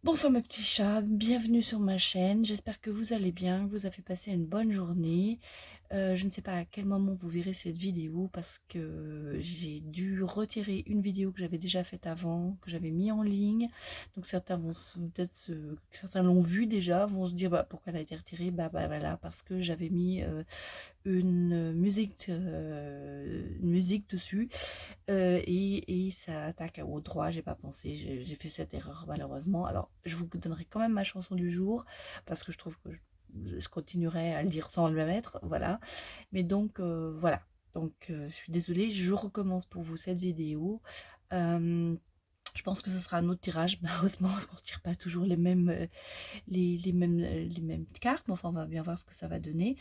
Bonsoir mes petits chats, bienvenue sur ma chaîne. J'espère que vous allez bien, que vous avez passé une bonne journée. Je ne sais pas à quel moment vous verrez cette vidéo parce que j'ai dû retirer une vidéo que j'avais déjà faite avant, que j'avais mis en ligne. Donc certains vont certains l'ont vue déjà, vont se dire bah, pourquoi elle a été retirée. Bah voilà, parce que j'avais mis une musique dessus. Et ça attaque au droit, j'ai pas pensé, j'ai fait cette erreur malheureusement. Alors je vous donnerai quand même ma chanson du jour parce que je trouve que je continuerai à le dire sans le mettre, voilà. Mais donc voilà, donc je suis désolée, je recommence pour vous cette vidéo. Je pense que ce sera un autre tirage, malheureusement parce qu'on ne retire pas toujours les mêmes, les mêmes cartes, mais enfin on va bien voir ce que ça va donner.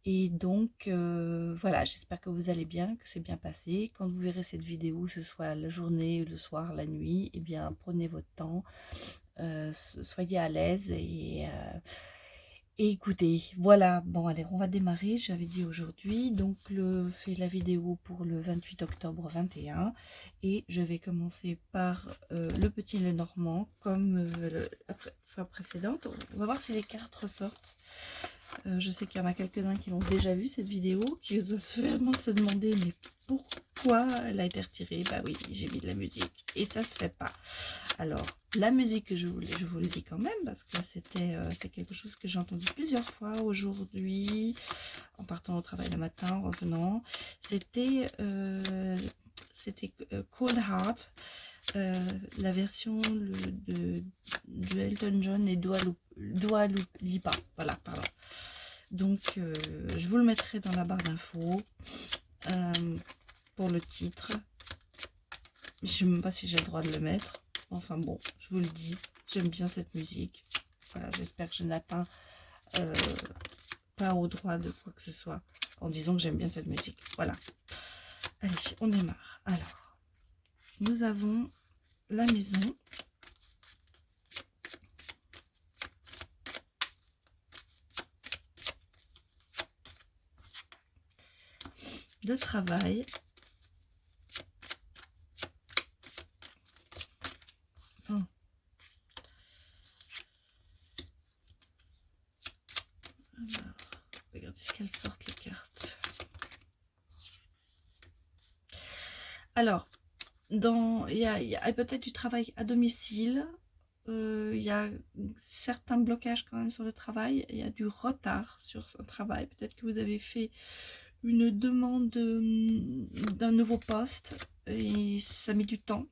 Et donc, voilà, j'espère que vous allez bien, que c'est bien passé. Quand vous verrez cette vidéo, que ce soit la journée, le soir, la nuit, eh bien, prenez votre temps, soyez à l'aise et écoutez. Voilà, bon, allez, on va démarrer. J'avais dit aujourd'hui, donc, fait la vidéo pour le 28 octobre 21. Et je vais commencer par le petit le normand, comme la fois précédente. On va voir si les cartes ressortent. Je sais qu'il y en a quelques-uns qui l'ont déjà vu cette vidéo, qui doivent vraiment se demander mais pourquoi elle a été retirée. Bah oui, j'ai mis de la musique et ça se fait pas. Alors la musique que je vous le dis quand même parce que c'est quelque chose que j'ai entendu plusieurs fois aujourd'hui en partant au travail le matin, en revenant. C'était Cold Heart, la version de Elton John et Dua Lipa. Voilà, pardon. Donc, je vous le mettrai dans la barre d'infos pour le titre. Je ne sais même pas si j'ai le droit de le mettre. Enfin bon, je vous le dis, j'aime bien cette musique. Voilà, j'espère que je n'atteins pas au droit de quoi que ce soit en disant que j'aime bien cette musique. Voilà. Allez, on démarre. Alors, nous avons la maison. Le travail. Oh. Alors, regardez ce qu'elles sortent les cartes. Alors, il y a peut-être du travail à domicile. Il y a certains blocages quand même sur le travail. Il y a du retard sur ce travail. Peut-être que vous avez fait une demande d'un nouveau poste et ça met du temps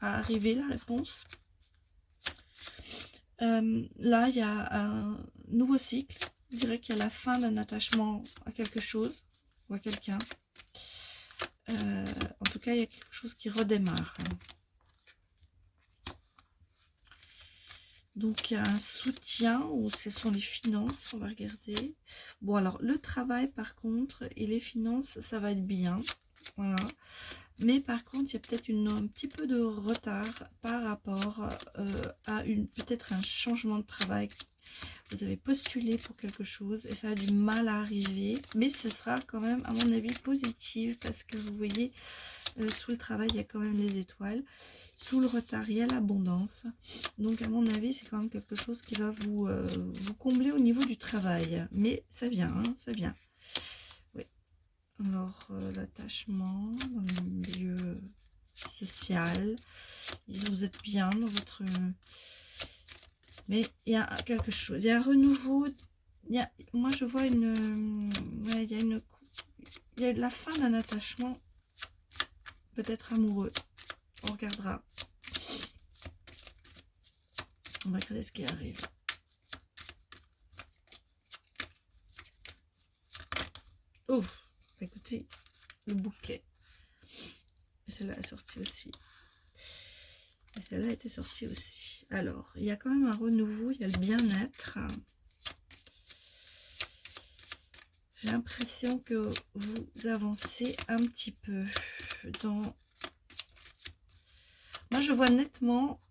à arriver la réponse. Là, il y a un nouveau cycle. Je dirais qu'il y a la fin d'un attachement à quelque chose ou à quelqu'un. En tout cas, il y a quelque chose qui redémarre. Donc, il y a un soutien, ou ce sont les finances, on va regarder. Bon, alors, le travail, par contre, et les finances, ça va être bien. Voilà. Mais par contre, il y a peut-être un petit peu de retard par rapport à peut-être un changement de travail. Vous avez postulé pour quelque chose et ça a du mal à arriver. Mais ce sera quand même, à mon avis, positif parce que vous voyez, sous le travail, il y a quand même les étoiles. Sous le retard, il y a l'abondance. Donc, à mon avis, c'est quand même quelque chose qui va vous combler au niveau du travail. Mais ça vient, hein, ça vient. Oui. Alors, l'attachement dans le milieu social. Vous êtes bien dans votre... Mais il y a quelque chose. Il y a un renouveau. Moi, je vois ouais, il y a la fin d'un attachement. Peut-être amoureux. On regardera. On va regarder ce qui arrive. Oh, écoutez, le bouquet. Et celle-là est sortie aussi. Et celle-là était sortie aussi. Alors, il y a quand même un renouveau, il y a le bien-être. J'ai l'impression que vous avancez un petit peu dans... Moi, je vois nettement...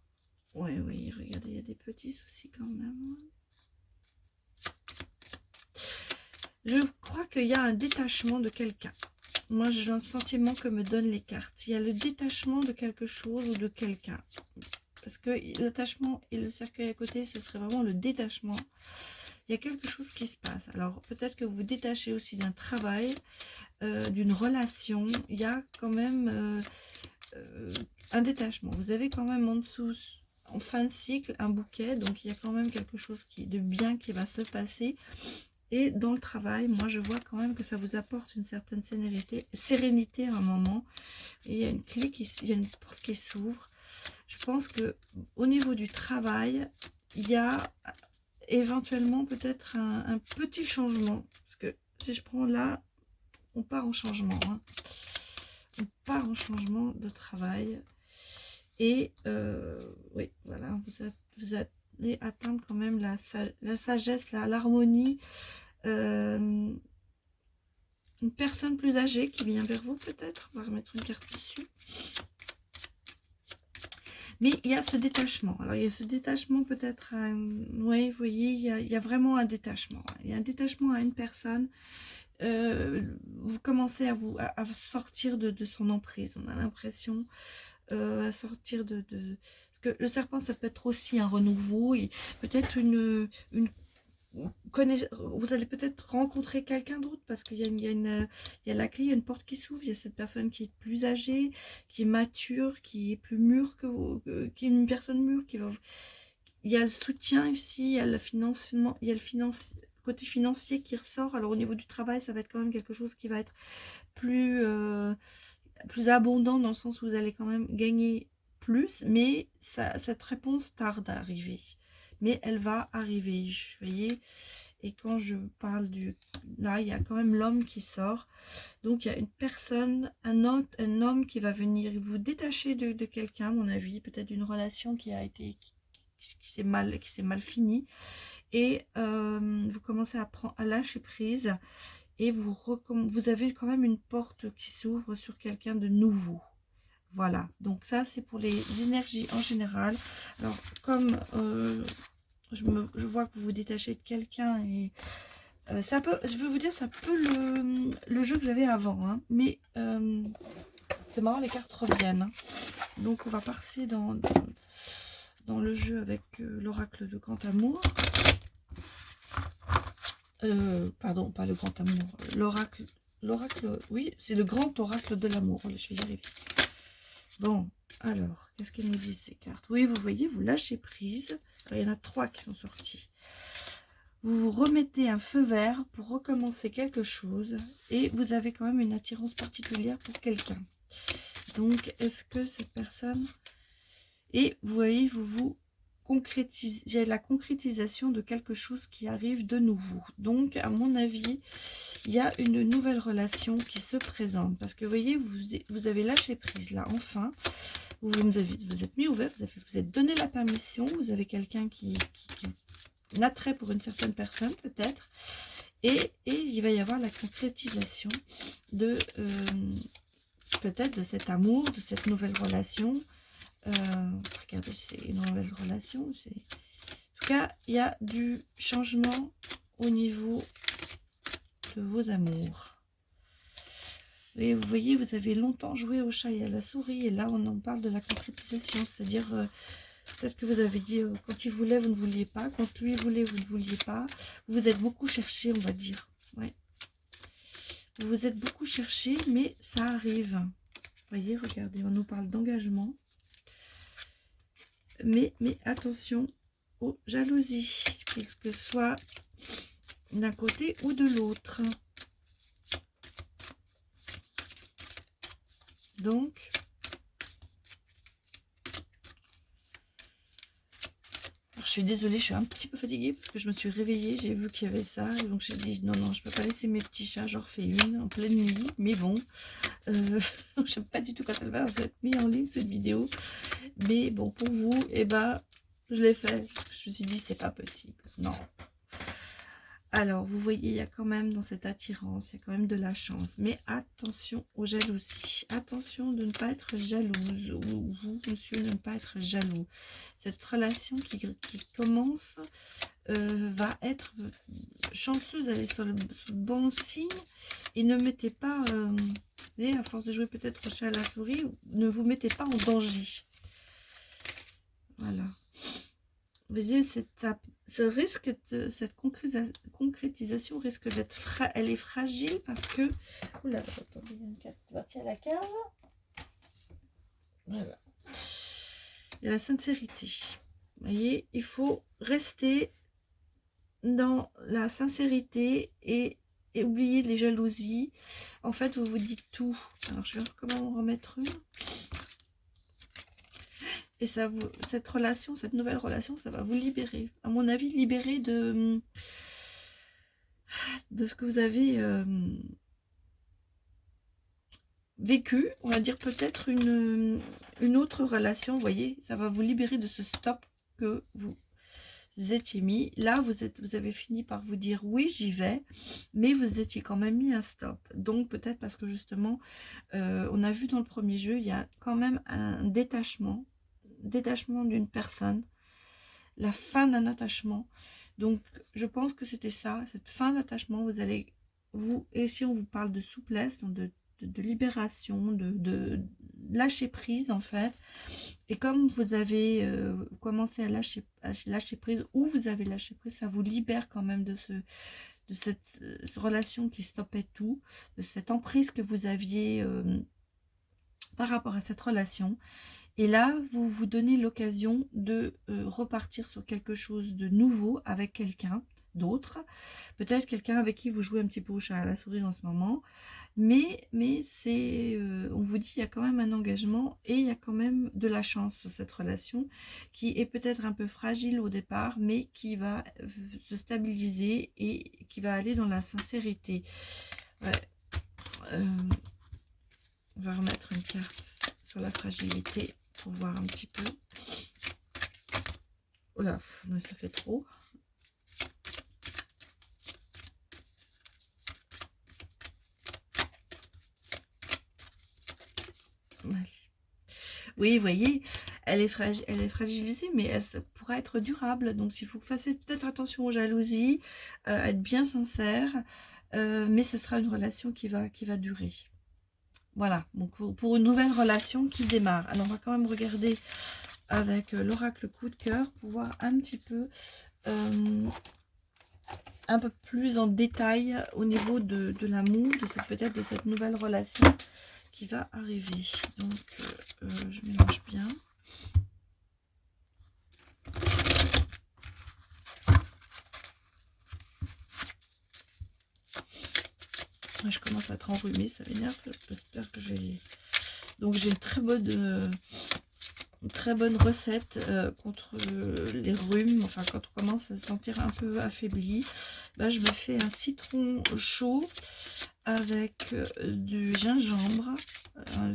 Oui, oui, regardez, il y a des petits soucis quand même. Je crois qu'il y a un détachement de quelqu'un. Moi, j'ai un sentiment que me donnent les cartes. Il y a le détachement de quelque chose ou de quelqu'un. parce que l'attachement et le cercueil à côté, ce serait vraiment le détachement. Il y a quelque chose qui se passe. Alors, peut-être que vous vous détachez aussi d'un travail, d'une relation. Il y a quand même un détachement. Vous avez quand même en dessous, en fin de cycle, un bouquet. Donc, il y a quand même quelque chose de bien qui va se passer. Et dans le travail, moi, je vois quand même que ça vous apporte une certaine sérénité à un moment. Et il y a une clé il y a une porte qui s'ouvre. Je pense que au niveau du travail, il y a éventuellement peut-être un petit changement. Parce que si je prends là, on part en changement. Hein. On part en changement de travail. Et oui, voilà, vous allez atteindre quand même la sagesse, l'harmonie. Une personne plus âgée qui vient vers vous peut-être. On va remettre une carte dessus. Mais il y a ce détachement. Alors, il y a ce détachement peut-être à... Oui, vous voyez, il y a vraiment un détachement. Il y a un détachement à une personne. Vous commencez à sortir de son emprise. On a l'impression à sortir de... Parce que le serpent, ça peut être aussi un renouveau. Et peut-être une vous allez peut-être rencontrer quelqu'un d'autre parce qu'il y a la clé, il y a une porte qui s'ouvre, il y a cette personne qui est plus âgée, qui est mature, qui est plus mûre que vous, qui est une personne mûre, il y a le soutien ici, il y a le financement, il y a côté financier qui ressort. Alors au niveau du travail, ça va être quand même quelque chose qui va être plus, plus abondant dans le sens où vous allez quand même gagner plus, mais cette réponse tarde à arriver. Mais elle va arriver, vous voyez. Et quand je parle là, il y a quand même l'homme qui sort. Donc, il y a une personne, un homme qui va venir vous détacher de quelqu'un, à mon avis. Peut-être d'une relation qui s'est mal finie. Et vous commencez à lâcher prise. Et vous avez quand même une porte qui s'ouvre sur quelqu'un de nouveau. Voilà, donc ça c'est pour les énergies en général. Alors comme je vois que vous vous détachez de quelqu'un et ça peut, je veux vous dire, ça peut le jeu que j'avais avant, hein, mais c'est marrant, les cartes reviennent. Hein. Donc on va passer dans le jeu avec l'oracle de grand amour. Pardon, pas le grand amour, l'oracle, oui, c'est le grand oracle de l'amour, je vais y arriver. Bon, alors, qu'est-ce qu'elles nous disent ces cartes? Oui, vous voyez, vous lâchez prise. Alors, il y en a 3 qui sont sortis. Vous vous remettez un feu vert pour recommencer quelque chose et vous avez quand même une attirance particulière pour quelqu'un. Donc, est-ce que cette personne... Et vous voyez, vous concrétisez la concrétisation de quelque chose qui arrive de nouveau. Donc, à mon avis, il y a une nouvelle relation qui se présente. Parce que vous voyez, vous avez lâché prise là, enfin. Vous êtes mis ouvert, vous êtes donné la permission. Vous avez quelqu'un qui nattrait pour une certaine personne, peut-être. Et il va y avoir la concrétisation de peut-être de cet amour, de cette nouvelle relation. Regardez, c'est une nouvelle relation. En tout cas, il y a du changement au niveau de vos amours. Et vous voyez, vous avez longtemps joué au chat et à la souris. Et là, on en parle de la concrétisation. C'est-à-dire, peut-être que vous avez dit, quand il voulait, vous ne vouliez pas. Quand lui voulait, vous ne vouliez pas. Vous vous êtes beaucoup cherché, on va dire. Ouais. Vous vous êtes beaucoup cherché, mais ça arrive. Vous voyez, regardez, on nous parle d'engagement. Mais attention aux jalousies, puisque soit d'un côté ou de l'autre. Donc, alors je suis désolée, je suis un petit peu fatiguée parce que je me suis réveillée, j'ai vu qu'il y avait ça, et donc j'ai dit non, je peux pas laisser mes petits chats, j'en refais une en pleine nuit, mais bon, je sais pas du tout quand elle va être mise en ligne cette vidéo, mais bon, pour vous, je l'ai fait, je me suis dit c'est pas possible, non. Alors, vous voyez, il y a quand même dans cette attirance, il y a quand même de la chance. Mais attention aux jalousies. Attention de ne pas être jalouse. Ou vous, monsieur, de ne pas être jaloux. Cette relation qui commence va être chanceuse. Elle est sur le bon signe. Et ne mettez pas, vous voyez, à force de jouer peut-être au chat à la souris, ne vous mettez pas en danger. Voilà. Vous voyez, ce risque de, cette concrétisation risque d'être elle est fragile parce que... Oula, attendez, il y a une carte partie à la cave. Voilà. Il y a la sincérité. Vous voyez, il faut rester dans la sincérité et oublier les jalousies. En fait, vous vous dites tout. Alors, je vais voir comment en remettre une. Et ça vous, cette relation, cette nouvelle relation, ça va vous libérer. À mon avis, libérer de ce que vous avez vécu. On va dire peut-être une autre relation. Vous voyez, ça va vous libérer de ce stop que vous étiez mis. Là, vous avez fini par vous dire oui, j'y vais, mais vous étiez quand même mis un stop. Donc peut-être parce que justement, on a vu dans le premier jeu, il y a quand même un détachement d'une personne, la fin d'un attachement. Donc je pense que c'était ça, cette fin d'attachement. Vous allez, et si on vous parle de souplesse, de libération, de lâcher prise en fait. Et comme vous avez commencé à lâcher prise, ou vous avez lâché prise, ça vous libère quand même de cette relation qui stoppait tout, de cette emprise que vous aviez par rapport à cette relation. Et là, vous vous donnez l'occasion de repartir sur quelque chose de nouveau avec quelqu'un d'autre. Peut-être quelqu'un avec qui vous jouez un petit peu au chat à la souris en ce moment. Mais c'est, on vous dit, il y a quand même un engagement et il y a quand même de la chance sur cette relation qui est peut-être un peu fragile au départ, mais qui va se stabiliser et qui va aller dans la sincérité. Ouais. On va remettre une carte sur la fragilité pour voir un petit peu. Oh là, ça fait trop. Oui, vous voyez, elle est fragilisée, mais elle pourra être durable. Donc, il faut faire peut-être attention aux jalousies, être bien sincère, mais ce sera une relation qui va durer. Voilà, donc pour une nouvelle relation qui démarre. Alors, on va quand même regarder avec l'oracle coup de cœur pour voir un petit peu, un peu plus en détail au niveau de l'amour, peut-être de cette nouvelle relation qui va arriver. Donc, je mélange bien. Je commence à être enrhumée, ça m'énerve. J'espère que j'ai... Donc, j'ai une très bonne recette contre les rhumes. Enfin, quand on commence à se sentir un peu affaibli, bah, je me fais un citron chaud avec du gingembre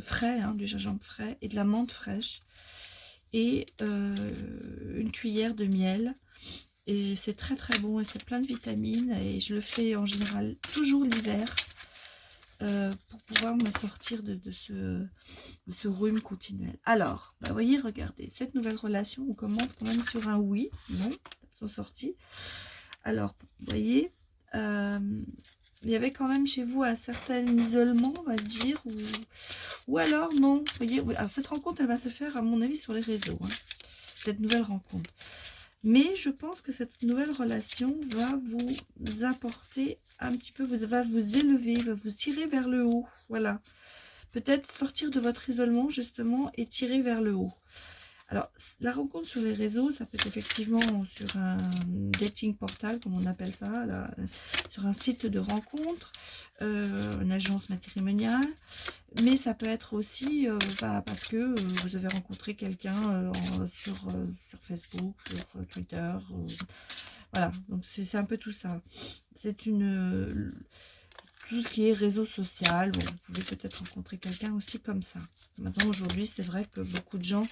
frais, du gingembre frais et de la menthe fraîche et une cuillère de miel. Et c'est très très bon et c'est plein de vitamines et je le fais en général toujours l'hiver pour pouvoir me sortir de ce rhume continuel. Alors, bah, voyez, regardez, cette nouvelle relation, on commence quand même sur un oui, non, sont sortis. Alors, vous voyez, il y avait quand même chez vous un certain isolement, on va dire, ou alors non, vous voyez, alors cette rencontre, elle va se faire à mon avis sur les réseaux, cette nouvelle rencontre. Mais je pense que cette nouvelle relation va vous apporter un petit peu, va vous élever, va vous tirer vers le haut. Voilà. Peut-être sortir de votre isolement, justement, et tirer vers le haut. Alors, la rencontre sur les réseaux, ça peut être effectivement sur un dating portal, comme on appelle ça, là, sur un site de rencontre, une agence matrimoniale. Mais ça peut être aussi parce que vous avez rencontré quelqu'un sur Facebook, sur Twitter. Voilà, donc c'est un peu tout ça. C'est tout ce qui est réseau social. Bon, vous pouvez peut-être rencontrer quelqu'un aussi comme ça. Maintenant, aujourd'hui, c'est vrai que beaucoup de gens...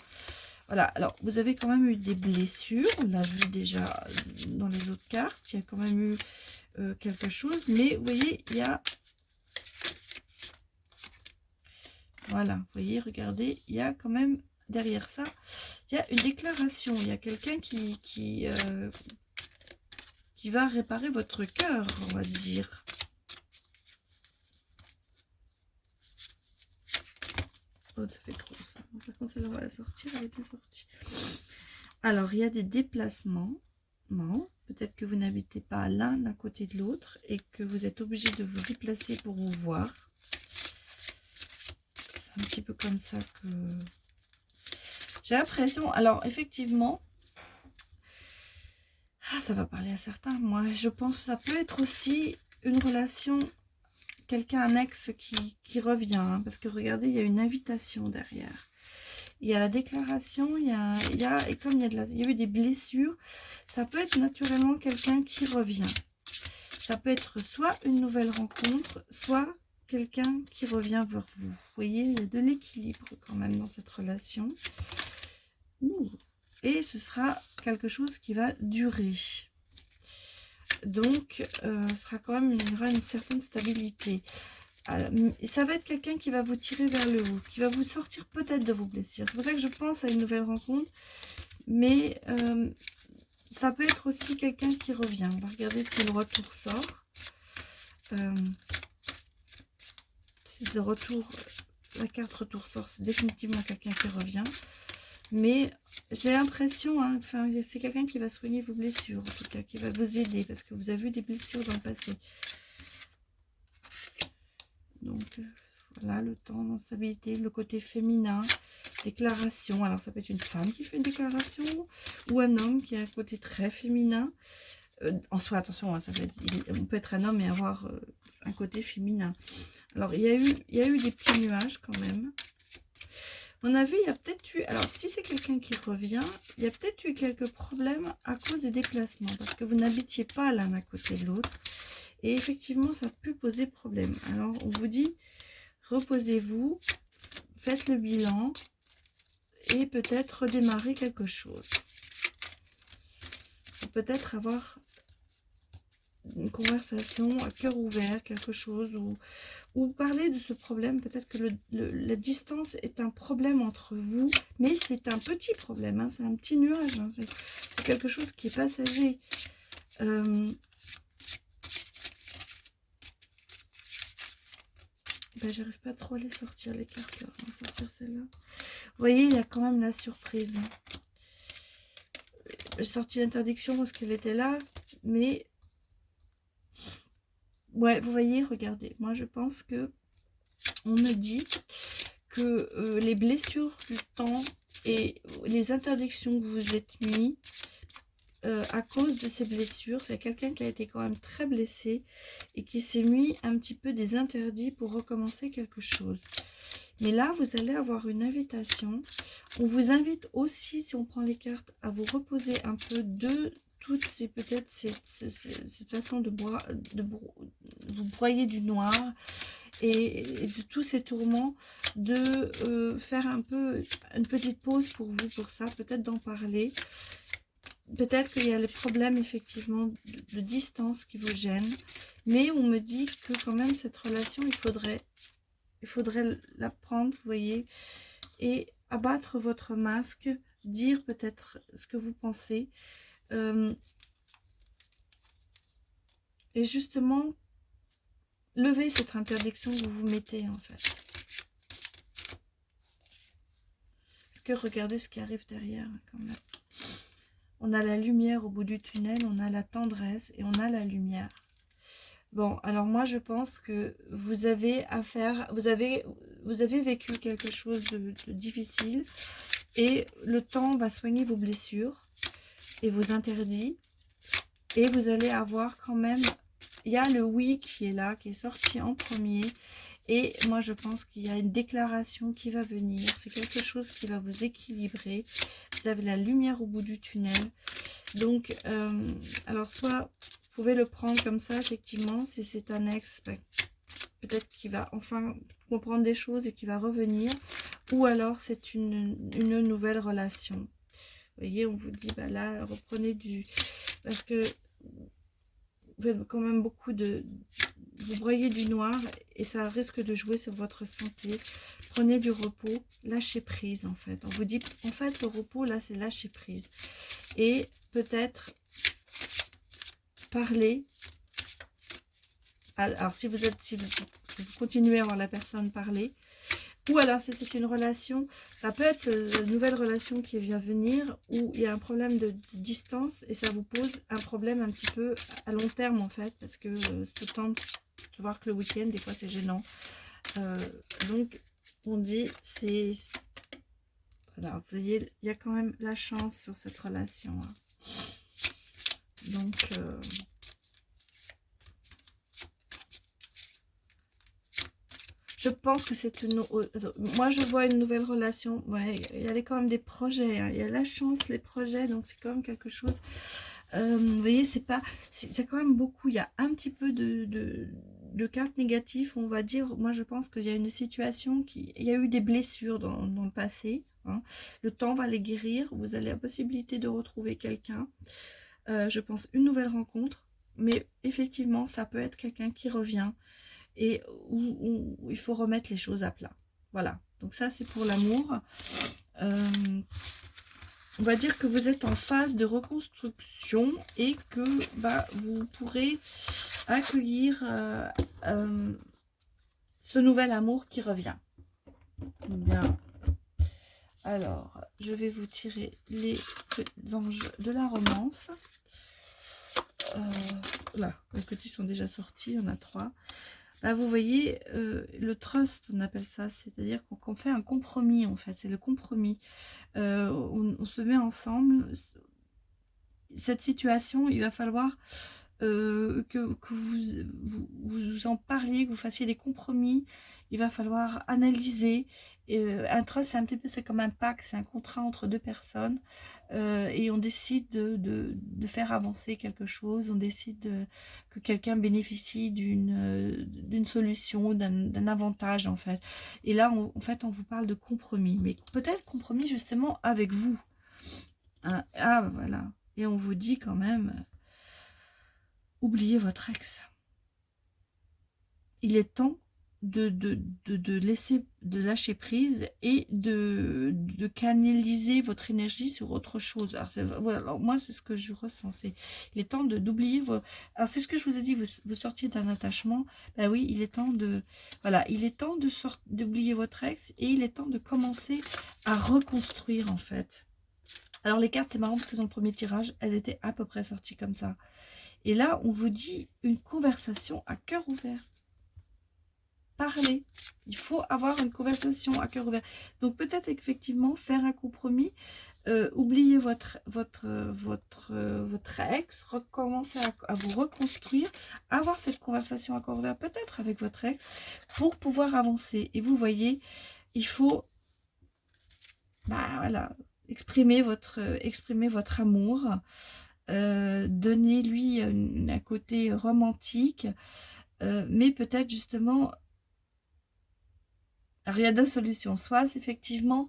Voilà, alors vous avez quand même eu des blessures. On l'a vu déjà dans les autres cartes. Il y a quand même eu quelque chose. Mais vous voyez, il y a... Voilà, vous voyez, regardez, il y a quand même derrière ça, il y a une déclaration. Il y a quelqu'un qui va réparer votre cœur, on va dire. Oh, ça fait trop ça. Par contre, celle-là, on va la sortir, elle est bien sortie. Alors, il y a des déplacements. Non, peut-être que vous n'habitez pas l'un d'un côté de l'autre et que vous êtes obligé de vous déplacer pour vous voir. C'est un petit peu comme ça que j'ai l'impression. Alors, effectivement, ça va parler à certains. Moi, je pense que ça peut être aussi une relation, quelqu'un, un ex qui revient. Hein, parce que regardez, il y a une invitation derrière. Il y a la déclaration, et comme il y a eu des blessures, ça peut être naturellement quelqu'un qui revient. Ça peut être soit une nouvelle rencontre, soit quelqu'un qui revient vers vous. Vous voyez, il y a de l'équilibre quand même dans cette relation. Ouh. Et ce sera quelque chose qui va durer. Donc, ce sera quand même, il y aura une certaine stabilité. Alors, ça va être quelqu'un qui va vous tirer vers le haut, qui va vous sortir peut-être de vos blessures. C'est pour ça que je pense à une nouvelle rencontre, mais ça peut être aussi quelqu'un qui revient. On va regarder si le retour sort. Si le retour, la carte retour sort, c'est définitivement quelqu'un qui revient. Mais j'ai l'impression, hein, enfin, c'est quelqu'un qui va soigner vos blessures, en tout cas, qui va vous aider, parce que vous avez eu des blessures dans le passé. Donc, voilà, le temps, l'instabilité, le côté féminin, déclaration. Alors, ça peut être une femme qui fait une déclaration, ou un homme qui a un côté très féminin. En soi, attention, hein, on peut être un homme et avoir un côté féminin. Alors, il y a eu des petits nuages quand même. On a vu, il y a peut-être eu... Alors, si c'est quelqu'un qui revient, il y a peut-être eu quelques problèmes à cause des déplacements, parce que vous n'habitiez pas l'un à côté de l'autre. Et effectivement, ça peut poser problème. Alors, on vous dit, reposez-vous, faites le bilan, et peut-être redémarrer quelque chose. Peut-être avoir une conversation à cœur ouvert, quelque chose, ou parler de ce problème. Peut-être que la distance est un problème entre vous, mais c'est un petit problème, hein, c'est un petit nuage, hein, c'est quelque chose qui est passager. Ben, j'arrive pas trop à les sortir, les cartes là. On va sortir celle-là. Vous voyez, il y a quand même la surprise. J'ai sorti l'interdiction parce qu'elle était là, mais ouais, vous voyez, regardez, moi je pense que on me dit que les blessures du temps et les interdictions que vous êtes mis à cause de ces blessures, c'est quelqu'un qui a été quand même très blessé et qui s'est mis un petit peu des interdits pour recommencer quelque chose. Mais là, vous allez avoir une invitation. On vous invite aussi, si on prend les cartes, à vous reposer un peu de toutes ces, peut-être, cette façon de vous broyer du noir et de tous ces tourments, de faire un peu une petite pause pour vous, pour ça, peut-être d'en parler. Peut-être qu'il y a les problèmes effectivement de distance qui vous gênent, mais on me dit que quand même cette relation, il faudrait la prendre, vous voyez, et abattre votre masque, dire peut-être ce que vous pensez, et justement lever cette interdiction que vous vous mettez en fait. Parce que regardez ce qui arrive derrière quand même. On a la lumière au bout du tunnel, on a la tendresse et on a la lumière. Bon, alors moi je pense que vous avez affaire, vous avez vécu quelque chose de difficile et le temps va soigner vos blessures et vos interdits et vous allez avoir quand même, il y a le oui qui est là, qui est sorti en premier et moi je pense qu'il y a une déclaration qui va venir, c'est quelque chose qui va vous équilibrer, vous avez la lumière au bout du tunnel. Donc, alors soit vous pouvez le prendre comme ça, effectivement, si c'est un ex, ben, peut-être qu'il va enfin comprendre des choses et qu'il va revenir. Ou alors c'est une nouvelle relation. Vous voyez, on vous dit, bah là, reprenez du... Parce que vous faites quand même beaucoup de... Vous broyez du noir et ça risque de jouer sur votre santé. Prenez du repos, lâchez prise en fait. On vous dit, en fait, le repos, là, c'est lâcher prise. Et peut-être parler. Alors si vous continuez à voir la personne parler, Ou alors, si c'est une relation, ça peut être une nouvelle relation qui vient venir, où il y a un problème de distance, et ça vous pose un problème un petit peu à long terme, en fait, parce que tout le temps, de voir que le week-end, des fois, c'est gênant. Donc, on dit, c'est... Voilà, vous voyez, il y a quand même la chance sur cette relation, hein. Donc... je pense que c'est une... Moi, je vois une nouvelle relation. Ouais, il y a quand même des projets, hein. Il y a la chance, les projets, donc c'est quand même quelque chose. Vous voyez, c'est pas... C'est quand même beaucoup. Il y a un petit peu de cartes négatives, on va dire. Moi, je pense qu'il y a une situation qui... Il y a eu des blessures dans le passé, hein. Le temps va les guérir. Vous avez la possibilité de retrouver quelqu'un. Je pense une nouvelle rencontre. Mais effectivement, ça peut être quelqu'un qui revient et où il faut remettre les choses à plat. Voilà, donc ça c'est pour l'amour. On va dire que vous êtes en phase de reconstruction et que vous pourrez accueillir ce nouvel amour qui revient. Bien. Alors, je vais vous tirer les anges de la romance. Là, les petits sont déjà sortis, on a 3. Là, vous voyez, le trust, on appelle ça, c'est-à-dire qu'on fait un compromis, en fait, c'est le compromis. On se met ensemble. Cette situation, il va falloir que vous en parliez, que vous fassiez des compromis. Il va falloir analyser. Un trust, c'est un petit peu, c'est comme un pacte, c'est un contrat entre 2 personnes. Et on décide de faire avancer quelque chose. On décide que quelqu'un bénéficie d'une solution, d'un avantage, en fait. Et là, en fait, on vous parle de compromis. Mais peut-être compromis, justement, avec vous. Hein, ah, voilà. Et on vous dit quand même... oubliez votre ex. Il est temps de lâcher prise et de canaliser votre énergie sur autre chose. Alors, voilà, alors moi, c'est ce que je ressens. Il est temps d'oublier vos... Alors, c'est ce que je vous ai dit, vous sortiez d'un attachement. Ben oui, il est temps de... Voilà, il est temps d'oublier votre ex et il est temps de commencer à reconstruire, en fait. Alors, les cartes, c'est marrant parce que dans le premier tirage, elles étaient à peu près sorties comme ça. Et là, on vous dit une conversation à cœur ouvert. Parler. Il faut avoir une conversation à cœur ouvert. Donc, peut-être effectivement faire un compromis, oublier votre ex, recommencer à vous reconstruire, avoir cette conversation à cœur ouvert, peut-être avec votre ex, pour pouvoir avancer. Et vous voyez, il faut, voilà, exprimer votre amour. Donnez-lui un côté romantique, mais peut-être justement, alors il y a 2 solutions. Soit effectivement,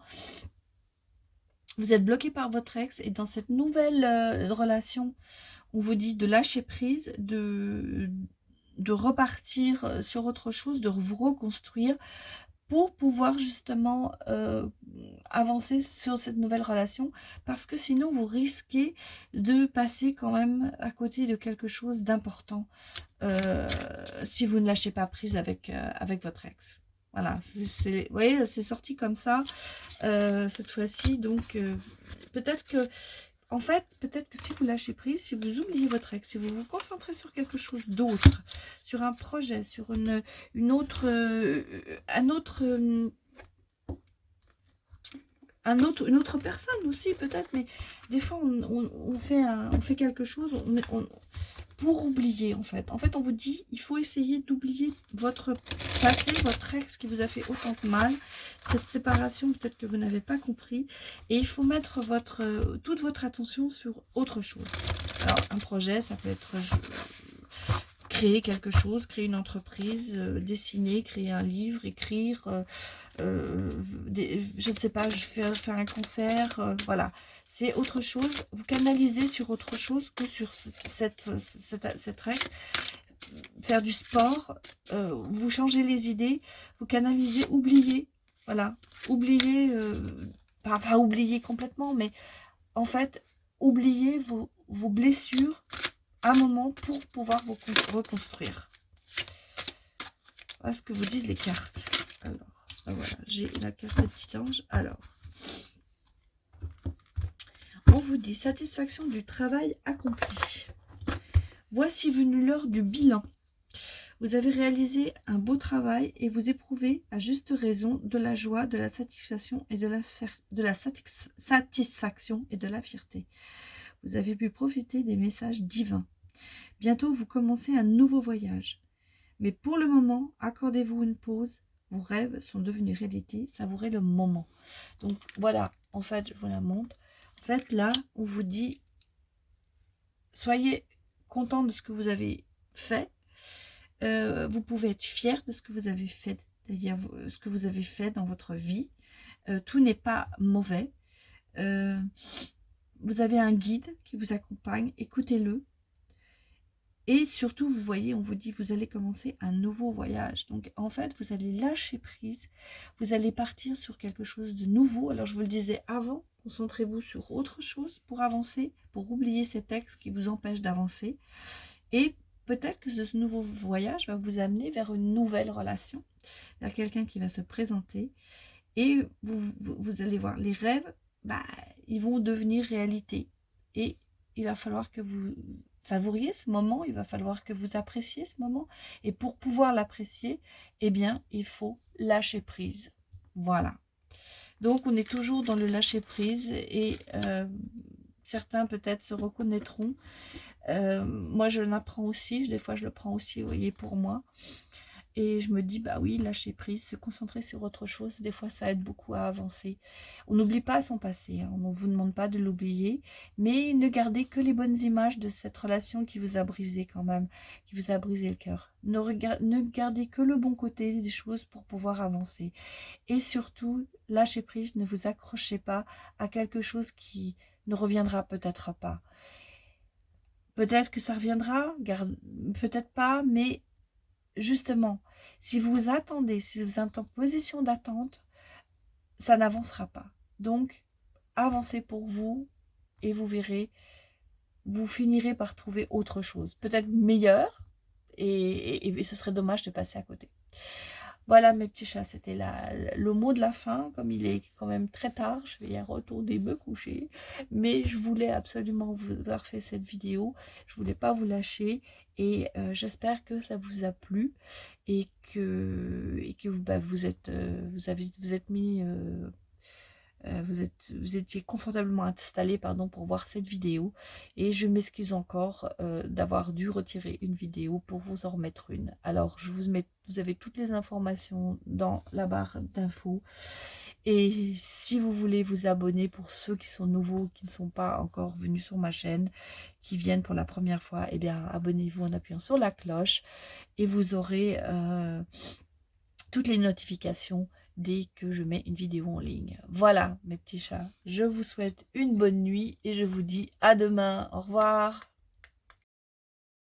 vous êtes bloqué par votre ex et dans cette nouvelle relation, on vous dit de lâcher prise, de repartir sur autre chose, de vous reconstruire pour pouvoir justement avancer sur cette nouvelle relation, parce que sinon vous risquez de passer quand même à côté de quelque chose d'important si vous ne lâchez pas prise avec votre ex. Voilà, vous voyez, c'est sorti comme ça cette fois-ci. Donc peut-être que, en fait, peut-être que si vous lâchez prise, si vous oubliez votre ex, si vous vous concentrez sur quelque chose d'autre, sur un projet, sur une autre personne aussi peut-être, mais des fois on fait quelque chose pour oublier, en fait. En fait, on vous dit, il faut essayer d'oublier votre passé, votre ex qui vous a fait autant de mal, cette séparation peut-être que vous n'avez pas compris, et il faut mettre toute votre attention sur autre chose. Alors, un projet, ça peut être créer quelque chose, créer une entreprise, dessiner, créer un livre, écrire, je ne sais pas, je vais faire un concert, voilà. C'est autre chose, vous canalisez sur autre chose que sur cette règle. Faire du sport, vous changez les idées, vous canalisez, oubliez, voilà, oubliez, pas oublier complètement, mais en fait, oubliez vos blessures un moment pour pouvoir vous reconstruire. Voilà ce que vous disent les cartes. Alors, Voilà, j'ai la carte de petit ange. Alors, on vous dit satisfaction du travail accompli. Voici venu l'heure du bilan. Vous avez réalisé un beau travail et vous éprouvez à juste raison de la joie, de la satisfaction et de la satisfaction et de la fierté. Vous avez pu profiter des messages divins. Bientôt, vous commencez un nouveau voyage. Mais pour le moment, accordez-vous une pause. Vos rêves sont devenus réalité. Savourez le moment. Donc voilà, en fait, je vous la montre. En fait, là, on vous dit, soyez content de ce que vous avez fait. Vous pouvez être fier de ce que vous avez fait, c'est-à-dire ce que vous avez fait dans votre vie. Tout n'est pas mauvais. Vous avez un guide qui vous accompagne, écoutez-le. Et surtout, vous voyez, on vous dit, vous allez commencer un nouveau voyage. Donc, en fait, vous allez lâcher prise. Vous allez partir sur quelque chose de nouveau. Alors, je vous le disais avant, concentrez-vous sur autre chose pour avancer, pour oublier ces textes qui vous empêchent d'avancer. Et peut-être que ce nouveau voyage va vous amener vers une nouvelle relation, vers quelqu'un qui va se présenter. Et vous allez voir, les rêves, ils vont devenir réalité. Et il va falloir que vous savouriez ce moment, il va falloir que vous appréciez ce moment. Et pour pouvoir l'apprécier, eh bien, il faut lâcher prise. Voilà. Donc, on est toujours dans le lâcher prise et certains peut-être se reconnaîtront. Moi, je l'apprends aussi, des fois je le prends aussi, vous voyez, pour moi. Et je me dis, bah oui, lâcher prise, se concentrer sur autre chose, des fois ça aide beaucoup à avancer. On n'oublie pas son passé, hein, on ne vous demande pas de l'oublier, mais ne gardez que les bonnes images de cette relation qui vous a brisé quand même, qui vous a brisé le cœur. Ne gardez que le bon côté des choses pour pouvoir avancer. Et surtout, lâchez prise, ne vous accrochez pas à quelque chose qui ne reviendra peut-être pas. Peut-être que ça reviendra, peut-être pas, mais justement, si vous attendez, si vous êtes en position d'attente, ça n'avancera pas. Donc, avancez pour vous et vous verrez, vous finirez par trouver autre chose, peut-être meilleur, et ce serait dommage de passer à côté. Voilà mes petits chats, c'était le mot de la fin, comme il est quand même très tard, je vais retourner me coucher, mais je voulais absolument vous avoir fait cette vidéo, je voulais pas vous lâcher, et j'espère que ça vous a plu, et que vous êtes mis... vous étiez confortablement installé pour voir cette vidéo, et je m'excuse encore d'avoir dû retirer une vidéo pour vous en remettre une. Alors vous avez toutes les informations dans la barre d'infos, et si vous voulez vous abonner, pour ceux qui sont nouveaux, qui ne sont pas encore venus sur ma chaîne, qui viennent pour la première fois, eh bien abonnez-vous en appuyant sur la cloche et vous aurez toutes les notifications dès que je mets une vidéo en ligne. Voilà mes petits chats, je vous souhaite une bonne nuit et je vous dis à demain. Au revoir.